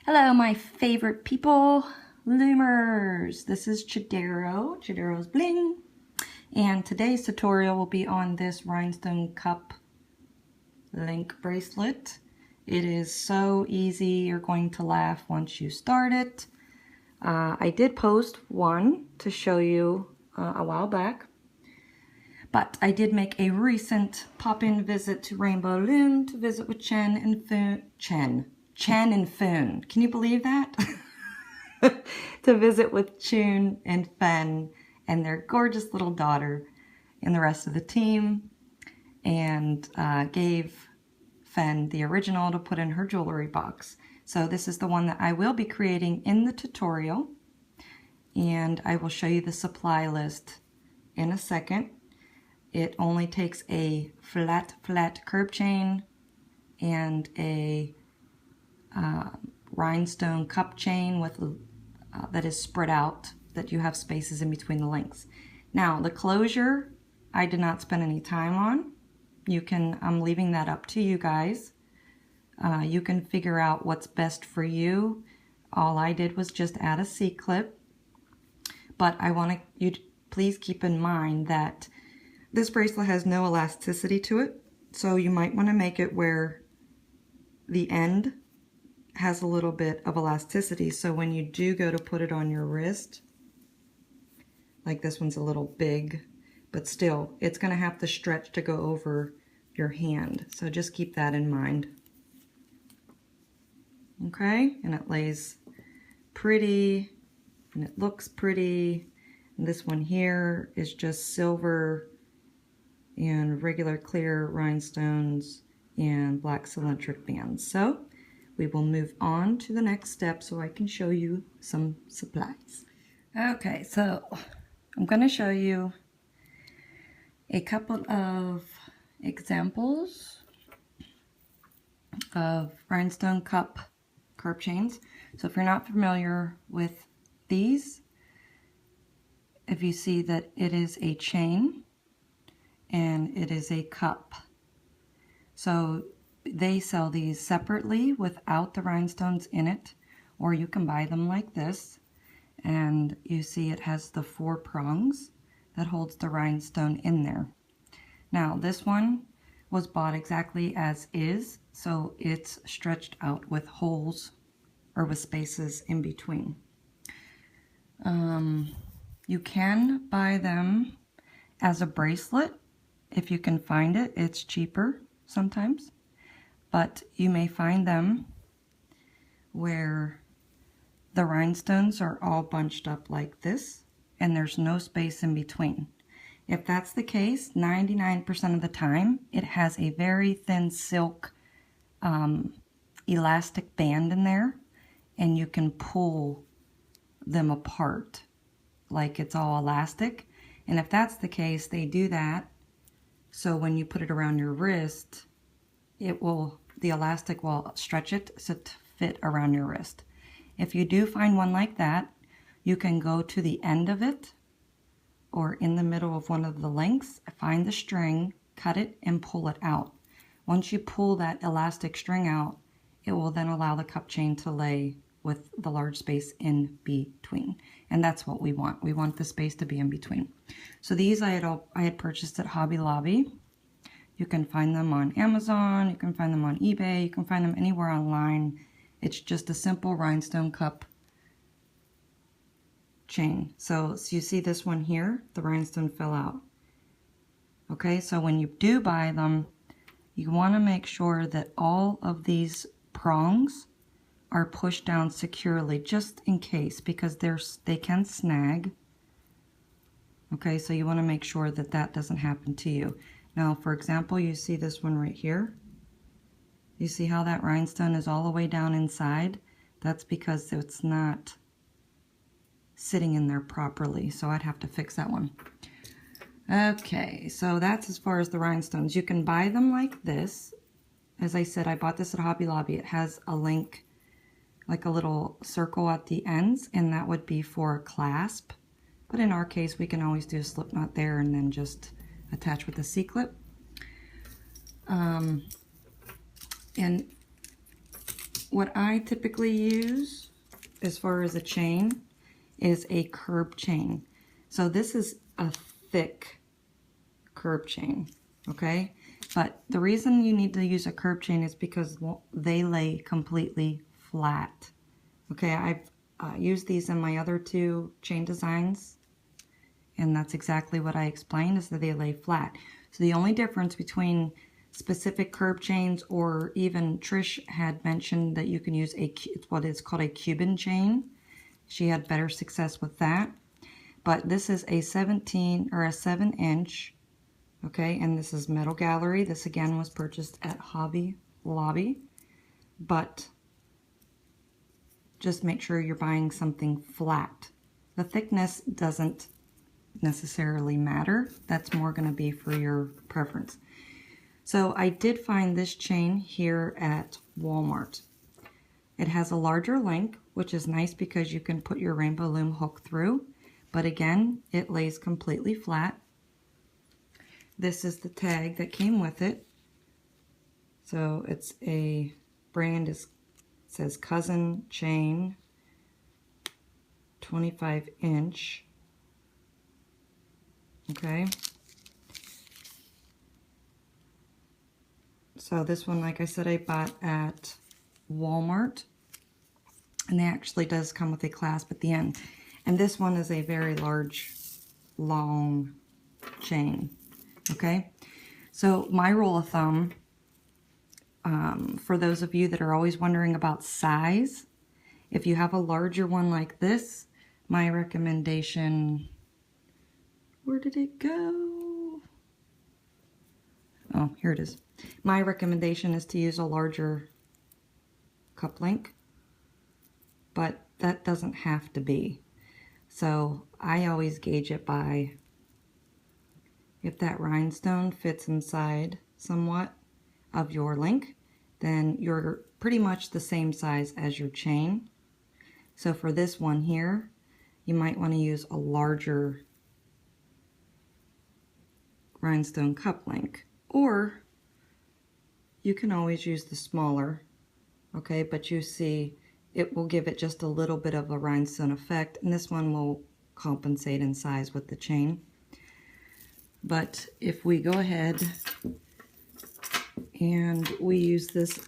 Hello, my favorite people, Loomers. This is Chodaros Bling, and today's tutorial will be on this Rhinestone Cup link bracelet. It is so easy, you're going to laugh once you start it. I did post one to show you a while back, but I did make a recent pop-in visit to Rainbow Loom to visit with Chen and Foon. Can you believe that? To visit with Chun and Fen and their gorgeous little daughter and the rest of the team, and gave Fen the original to put in her jewelry box. So this is the one that I will be creating in the tutorial, and I will show you the supply list in a second. It only takes a flat curb chain and a Rhinestone Cup Chain with that is spread out, that you have spaces in between the links. Now the closure I did not spend any time on. I'm leaving that up to you guys. You can figure out what's best for you. All I did was just add a C-clip, but I want you to please keep in mind that this bracelet has no elasticity to it, so you might want to make it where the end has a little bit of elasticity, so when you do go to put it on your wrist, like this one's a little big, but still it's going to have to stretch to go over your hand, so just keep that in mind. Okay, and it lays pretty and it looks pretty, and this one here is just silver and regular clear rhinestones and black cylindric bands. So we will move on to the next step so I can show you some supplies. Okay, so I'm going to show you a couple of examples of Rhinestone Cup curb chains. So if you're not familiar with these, if you see that it is a chain and it is a cup. So they sell these separately without the rhinestones in it, or you can buy them like this, and you see it has the 4 prongs that holds the rhinestone in there. Now this one was bought exactly as is, so it's stretched out with holes or with spaces in between. You can buy them as a bracelet if you can find it. It's cheaper sometimes, but you may find them where the rhinestones are all bunched up like this and there's no space in between. If that's the case, 99% of the time it has a very thin silk elastic band in there, and you can pull them apart like it's all elastic. And if that's the case, they do that so when you put it around your wrist, the elastic will stretch it so to fit around your wrist. If you do find one like that, you can go to the end of it or in the middle of one of the links, find the string, cut it, and pull it out. Once you pull that elastic string out, it will then allow the cup chain to lay with the large space in between. And that's what we want. We want the space to be in between. So these I had purchased at Hobby Lobby. You can find them on Amazon, you can find them on eBay, you can find them anywhere online. It's just a simple rhinestone cup chain. So you see this one here, the rhinestone fell out. Okay, so when you do buy them, you want to make sure that all of these prongs are pushed down securely, just in case, because they can snag. Okay, so you want to make sure that that doesn't happen to you. Now, for example, you see this one right here. You see how that rhinestone is all the way down inside? That's because it's not sitting in there properly, so I'd have to fix that one. Okay, so that's as far as the rhinestones. You can buy them like this. As I said, I bought this at Hobby Lobby. It has a link, like a little circle at the ends, and that would be for a clasp. But in our case, we can always do a slip knot there and then just attach with a C-clip. And what I typically use as far as a chain is a curb chain. So this is a thick curb chain, okay? But the reason you need to use a curb chain is because they lay completely flat. Okay, I've used these in my other two chain designs, and that's exactly what I explained, is that they lay flat. So the only difference between specific curb chains, or even Trish had mentioned that you can use what is called a Cuban chain. She had better success with that. But this is a 17 or a 7-inch, okay, and this is Metal Gallery. This again was purchased at Hobby Lobby, but just make sure you're buying something flat. The thickness doesn't necessarily matter. That's more going to be for your preference. So I did find this chain here at Walmart. It has a larger length, which is nice because you can put your rainbow loom hook through, but again, it lays completely flat. This is the tag that came with it. So it's a brand, it says Cousin Chain, 25-inch. Okay. So this one, like I said, I bought at Walmart, and it actually does come with a clasp at the end. And this one is a very large, long chain. Okay. So my rule of thumb, for those of you that are always wondering about size, if you have a larger one like this, my recommendation, where did it go? Oh, here it is. My recommendation is to use a larger cup link, but that doesn't have to be. So I always gauge it by if that rhinestone fits inside somewhat of your link, then you're pretty much the same size as your chain. So for this one here, you might want to use a larger rhinestone cup link, or you can always use the smaller, okay, but you see it will give it just a little bit of a rhinestone effect, and this one will compensate in size with the chain. But if we go ahead and we use this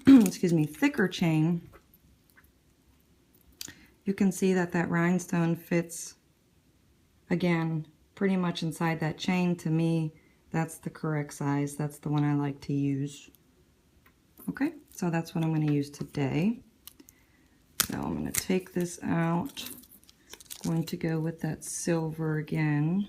excuse me, thicker chain, you can see that that rhinestone fits again pretty much inside that chain. To me, that's the correct size. That's the one I like to use. Okay, so that's what I'm going to use today. So I'm going to take this out. I'm going to go with that silver again.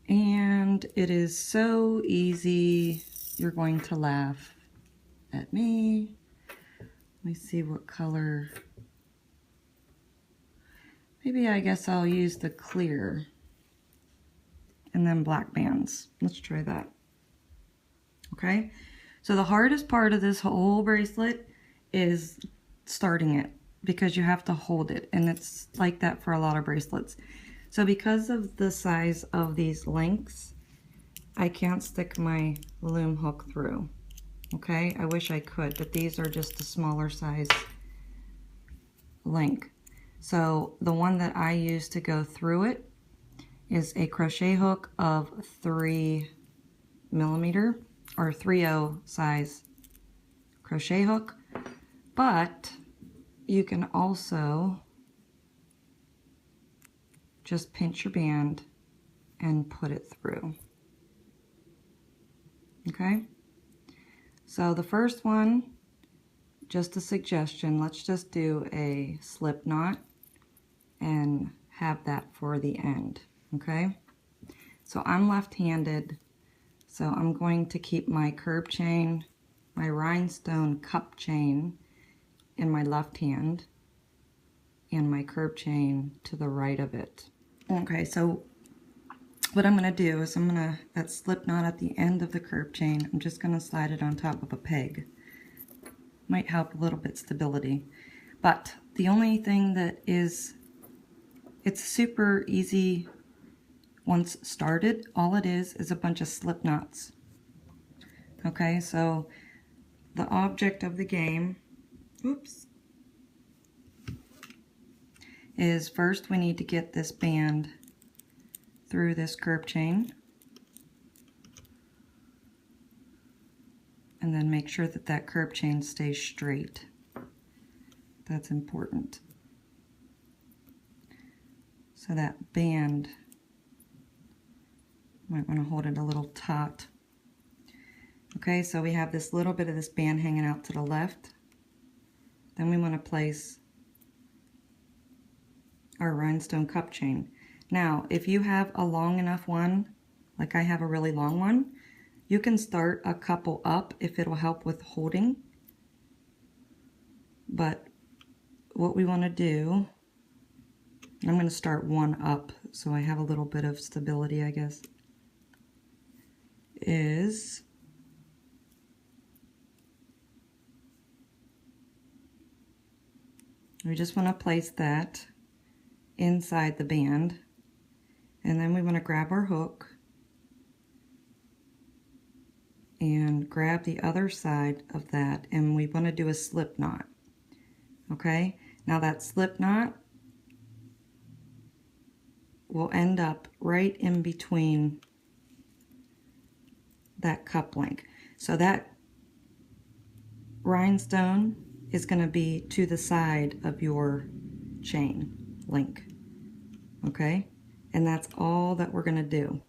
And it is so easy, you're going to laugh at me. Let me see what color. Maybe I guess I'll use the clear and then black bands. Let's try that. Okay, so the hardest part of this whole bracelet is starting it, because you have to hold it, and it's like that for a lot of bracelets. So because of the size of these links, I can't stick my loom hook through. Okay, I wish I could, but these are just a smaller size link. So the one that I use to go through it is a crochet hook of 3mm or 3/0 size crochet hook, but you can also just pinch your band and put it through. Okay, so the first one, just a suggestion, let's just do a slip knot and have that for the end. Okay, so I'm left-handed, so I'm going to keep my curb chain, my rhinestone cup chain, in my left hand, and my curb chain to the right of it. Okay, so what I'm going to do is that slip knot at the end of the curb chain, I'm just going to slide it on top of a peg. Might help a little bit stability. But the only thing that is, it's super easy once started. All it is a bunch of slip knots. Okay, so the object of the game, oops, is first we need to get this band through this curb chain, and then make sure that that curb chain stays straight. That's important. So that band, might want to hold it a little taut. Okay, so we have this little bit of this band hanging out to the left. Then we want to place our rhinestone cup chain. Now, if you have a long enough one, like I have a really long one, you can start a couple up if it'll help with holding. But what we want to do, I'm going to start one up so I have a little bit of stability, I guess, is we just want to place that inside the band, and then we want to grab our hook and grab the other side of that, and we want to do a slip knot. Okay, now that slip knot will end up right in between that cup link. So that rhinestone is going to be to the side of your chain link. Okay, and that's all that we're going to do.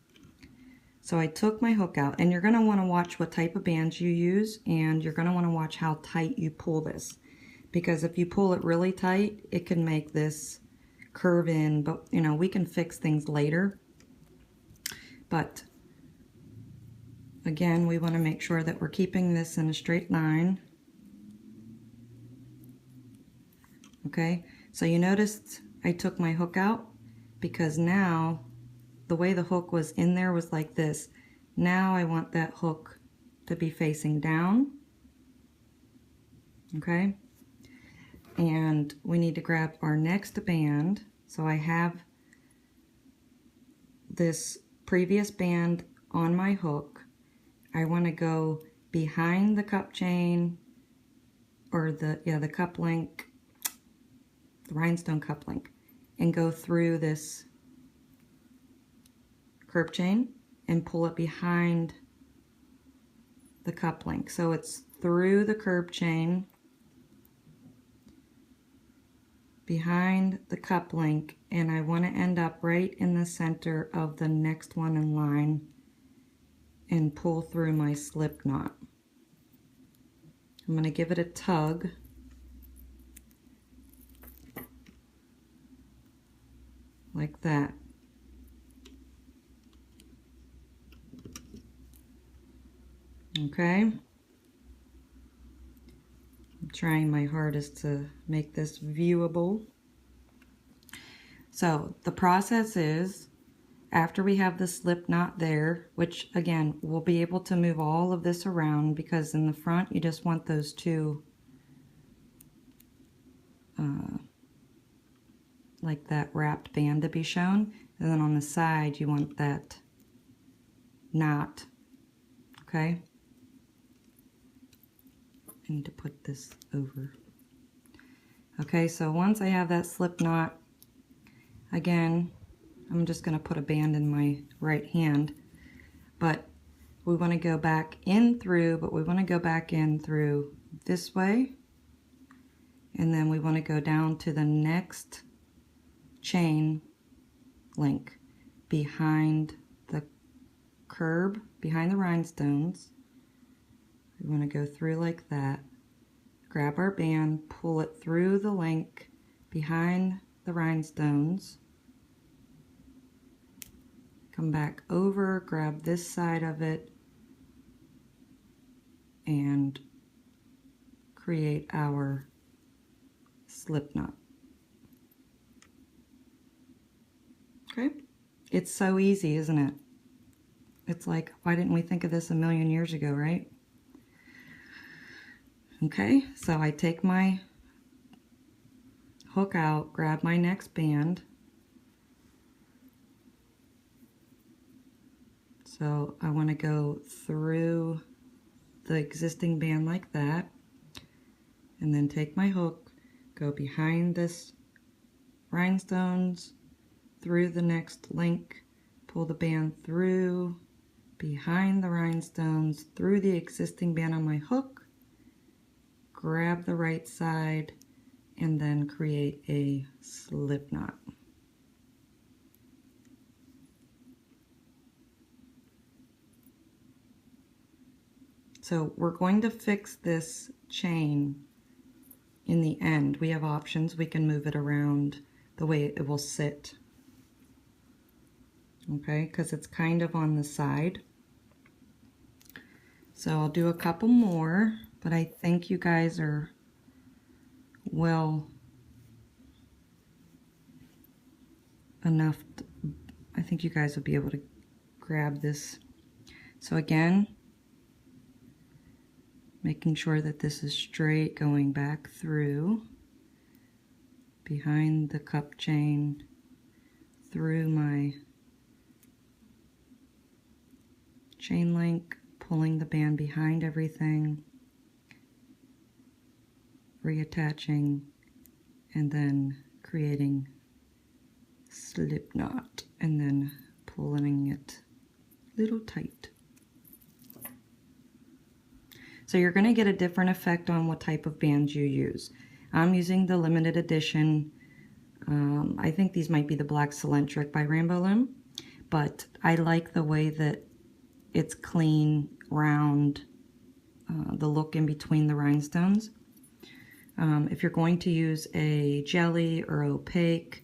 So I took my hook out, and you're going to want to watch what type of bands you use, and you're going to want to watch how tight you pull this, because if you pull it really tight, it can make this curve in, but you know, we can fix things later. But again, we want to make sure that we're keeping this in a straight line. Okay, so you noticed I took my hook out, because now the way the hook was in there was like this. Now I want that hook to be facing down. Okay, and we need to grab our next band. So I have this previous band on my hook. I want to go behind the cup chain, or the cup link, the rhinestone cup link, and go through this curb chain and pull it behind the cup link. So it's through the curb chain, behind the cup link, and I want to end up right in the center of the next one in line and pull through my slip knot. I'm going to give it a tug. Like that. Okay. I'm trying my hardest to make this viewable. So the process is, after we have the slip knot there, which again, we'll be able to move all of this around, because in the front you just want those two like that wrapped band to be shown, and then on the side you want that knot. Okay, I need to put this over. Okay, so once I have that slip knot, again, I'm just going to put a band in my right hand, but we want to go back in through, but we want to go back in through this way, and then we want to go down to the next chain link behind the curb, behind the rhinestones. We want to go through like that, grab our band, pull it through the link behind the rhinestones, come back over, grab this side of it, and create our slip knot. Okay, it's so easy, isn't it? It's like, why didn't we think of this a million years ago, right? Okay, so I take my hook out, grab my next band. So I want to go through the existing band like that, and then take my hook, go behind this rhinestones, through the next link, pull the band through, behind the rhinestones, through the existing band on my hook, grab the right side, and then create a slip knot. So we're going to fix this chain in the end. We have options. We can move it around the way it will sit. Okay, because it's kind of on the side. So I'll do a couple more, but I think you guys are well enough. I think you guys will be able to grab this. So again, making sure that this is straight, going back through, behind the cup chain, through my chain link, pulling the band behind everything, reattaching, and then creating slip knot, and then pulling it a little tight. So you're going to get a different effect on what type of bands you use. I'm using the limited edition. I think these might be the Black Cylindric by Rainbow Loom, but I like the way that it's clean, round, the look in between the rhinestones. If you're going to use a jelly or opaque,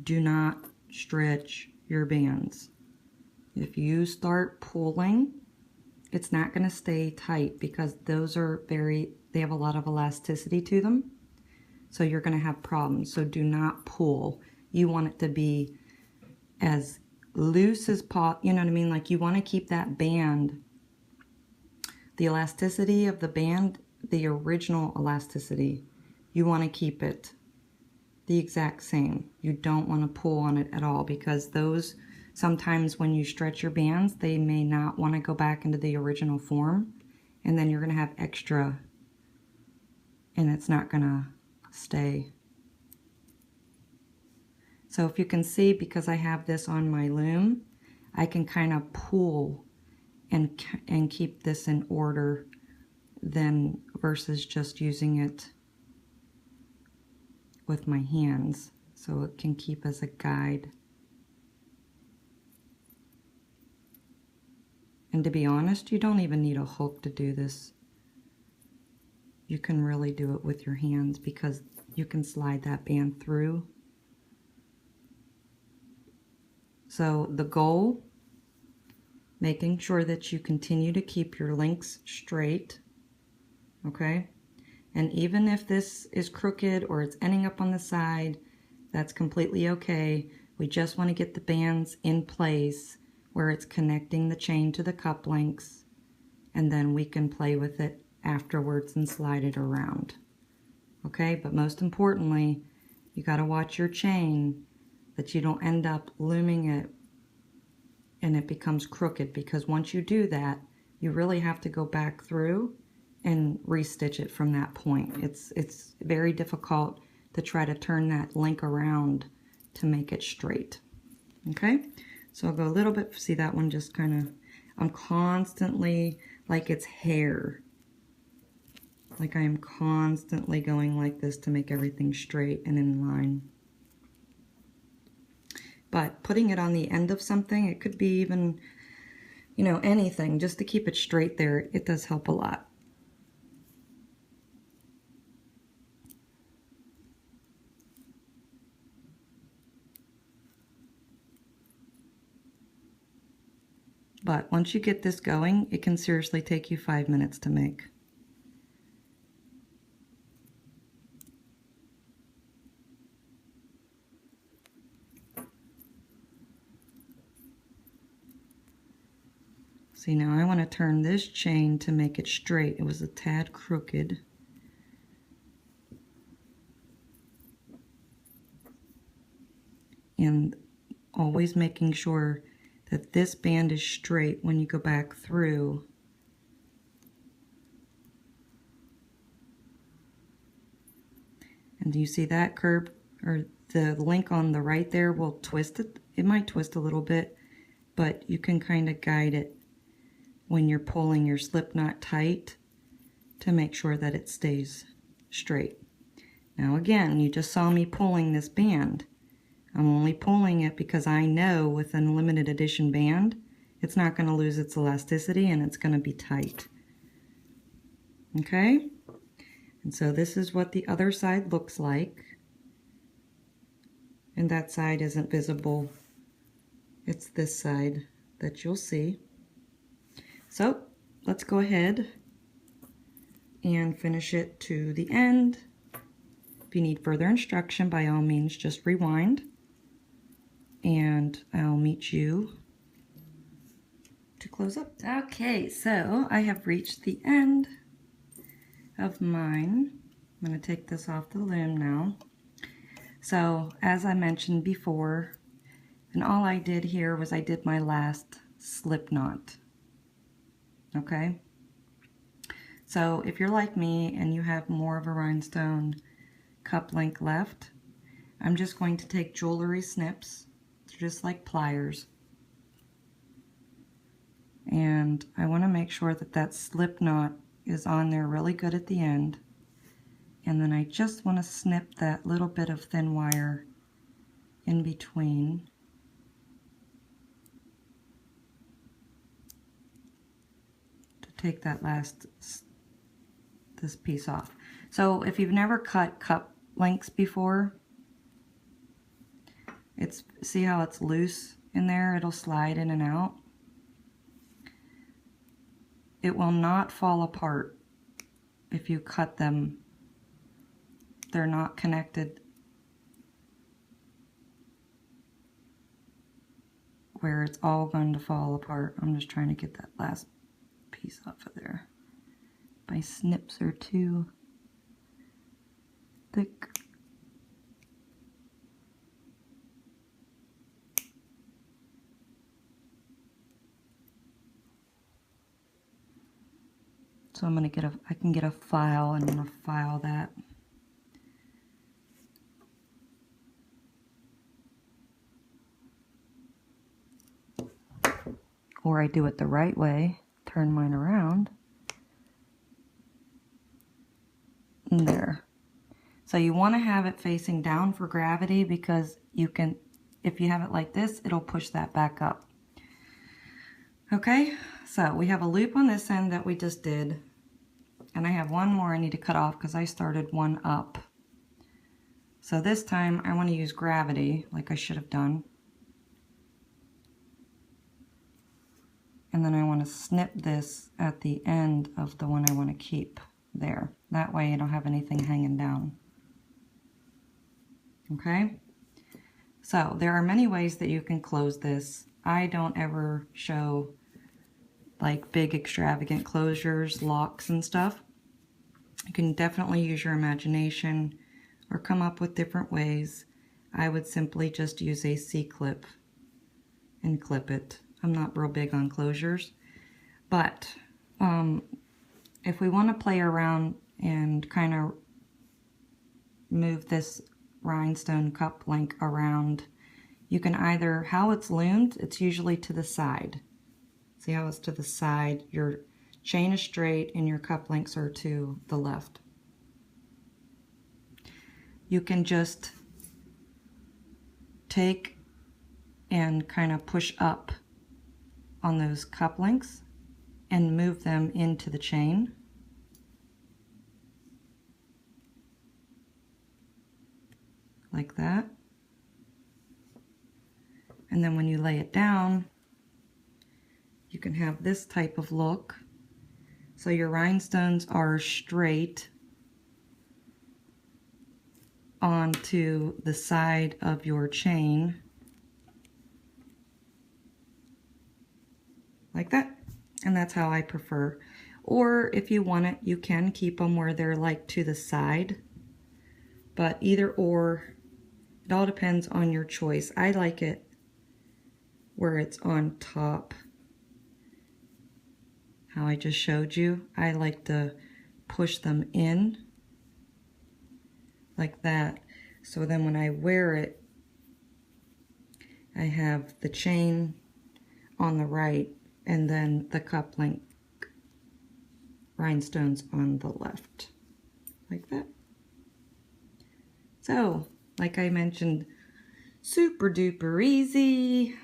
do not stretch your bands. If you start pulling, it's not going to stay tight because those are they have a lot of elasticity to them. So you're going to have problems. So do not pull. You want it to be as loose as possible. You know what I mean? Like you want to keep that band, the elasticity of the band, the original elasticity, you want to keep it the exact same. You don't want to pull on it at all because those, sometimes when you stretch your bands, they may not want to go back into the original form, and then you're going to have extra, and it's not going to stay. So if you can see, because I have this on my loom, I can kind of pull and keep this in order then versus just using it with my hands, so it can keep as a guide. And to be honest, you don't even need a hook to do this. You can really do it with your hands because you can slide that band through. So the goal, making sure that you continue to keep your links straight, okay? And even if this is crooked or it's ending up on the side, that's completely okay. We just want to get the bands in place where it's connecting the chain to the cup links, and then we can play with it afterwards and slide it around. Okay, but most importantly, you got to watch your chain that you don't end up looming it and it becomes crooked, because once you do that, you really have to go back through and restitch it from that point. It's very difficult to try to turn that link around to make it straight. Okay, so I'll go a little bit, see that one just kind of, I'm constantly, like it's hair. Like I am constantly going like this to make everything straight and in line. But putting it on the end of something, it could be even, you know, anything, just to keep it straight there, it does help a lot. But once you get this going, it can seriously take you 5 minutes to make. See, now I want to turn this chain to make it straight. It was a tad crooked. And always making sure that this band is straight when you go back through And do you see that curb, or the link on the right there will twist it? It might twist a little bit, but you can kind of guide it when you're pulling your slip knot tight to make sure that it stays straight. Now again, you just saw me pulling this band. I'm only pulling it because I know with a limited edition band, it's not going to lose its elasticity and it's going to be tight. Okay? And so this is what the other side looks like. And that side isn't visible. It's this side that you'll see. So let's go ahead and finish it to the end. If you need further instruction, by all means, just rewind. And I'll meet you to close up. Okay, so I have reached the end of mine. I'm going to take this off the loom now. So as I mentioned before, and all I did here was I did my last slip knot. Okay? So if you're like me and you have more of a rhinestone cup link left, I'm just going to take jewelry snips, just like pliers. And I want to make sure that that slip knot is on there really good at the end. And then I just want to snip that little bit of thin wire in between. To take that this piece off. So if you've never cut cup links before, see how it's loose in there? It'll slide in and out. It will not fall apart if you cut them. They're not connected where it's all going to fall apart. I'm just trying to get that last piece off of there. My snips are too thick. So I'm going to I can get a file and I'm going to file that. Or I do it the right way, turn mine around. And there. So you want to have it facing down for gravity because you can, if you have it like this, it'll push that back up. Okay, so we have a loop on this end that we just did. And I have one more I need to cut off because I started one up. So this time I want to use gravity like I should have done. And then I want to snip this at the end of the one I want to keep there. That way I don't have anything hanging down. Okay? So there are many ways that you can close this. I don't ever show like big extravagant closures, locks and stuff. You can definitely use your imagination or come up with different ways. I would simply just use a C-clip and clip it. I'm not real big on closures, but if we want to play around and kind of move this rhinestone cup link around, you can either, how it's loomed, it's usually to the side. See how it's to the side? Your chain is straight and your cup links are to the left. You can just take and kind of push up on those cup links and move them into the chain. Like that. And then when you lay it down, you can have this type of look. So your rhinestones are straight onto the side of your chain. Like that. And that's how I prefer. Or if you want it, you can keep them where they're like to the side. But either or, it all depends on your choice. I like it where it's on top. How I just showed you. I like to push them in like that. So then when I wear it, I have the chain on the right and then the cup link rhinestones on the left, like that. So, like I mentioned, super duper easy.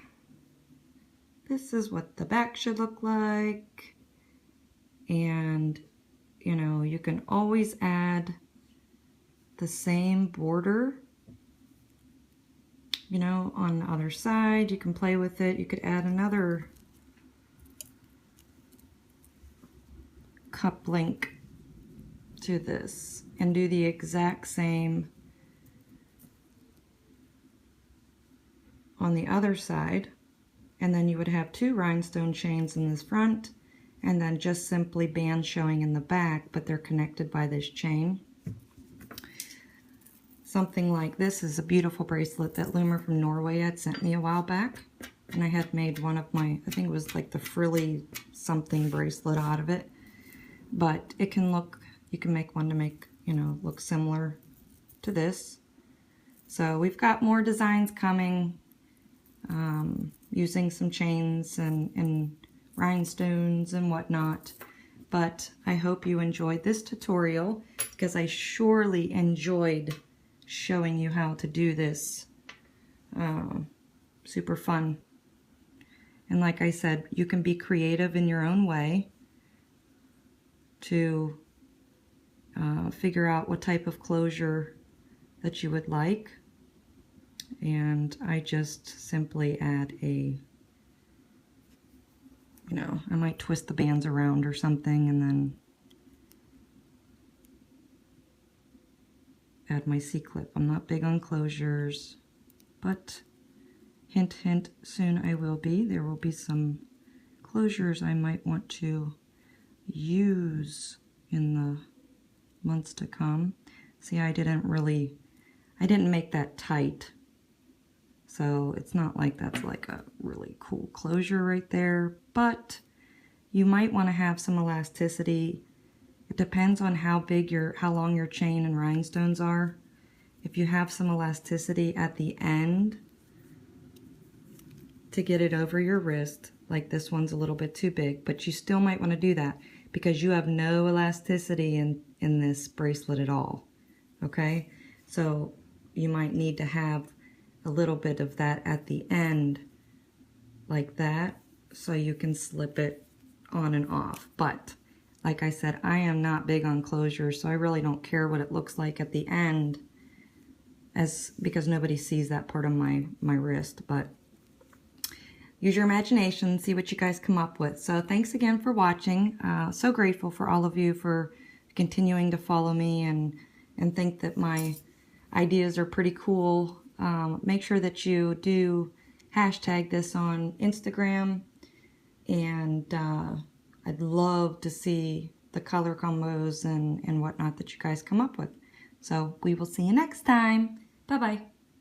This is what the back should look like. And, you know, you can always add the same border, you know, on the other side. You can play with it. You could add another cup link to this and do the exact same on the other side. And then you would have 2 rhinestone chains in this front, and then just simply bands showing in the back, but they're connected by this chain. Something like this is a beautiful bracelet that Loomer from Norway had sent me a while back. And I had made one of my, I think it was like the frilly something bracelet out of it. But it can look, you can make one to make, you know, look similar to this. So we've got more designs coming, using some chains and rhinestones and whatnot. But I hope you enjoyed this tutorial, because I surely enjoyed showing you how to do this. Super fun. And like I said, you can be creative in your own way to figure out what type of closure that you would like. And I just simply add a, you know, I might twist the bands around or something and then add my C-clip. I'm not big on closures, but hint, hint, soon I will be. There will be some closures I might want to use in the months to come. See, I didn't make that tight. So it's not like that's like a really cool closure right there, but you might want to have some elasticity. It depends on how long your chain and rhinestones are. If you have some elasticity at the end to get it over your wrist, like this one's a little bit too big, but you still might want to do that because you have no elasticity in this bracelet at all, okay? So you might need to have a little bit of that at the end like that so you can slip it on and off. But like I said, I am not big on closures, so I really don't care what it looks like at the end, because nobody sees that part of my wrist. But use your imagination, see what you guys come up with. So thanks again for watching. So grateful for all of you for continuing to follow me and think that my ideas are pretty cool. Make sure that you do hashtag this on Instagram, and I'd love to see the color combos and whatnot that you guys come up with. So we will see you next time. Bye-bye.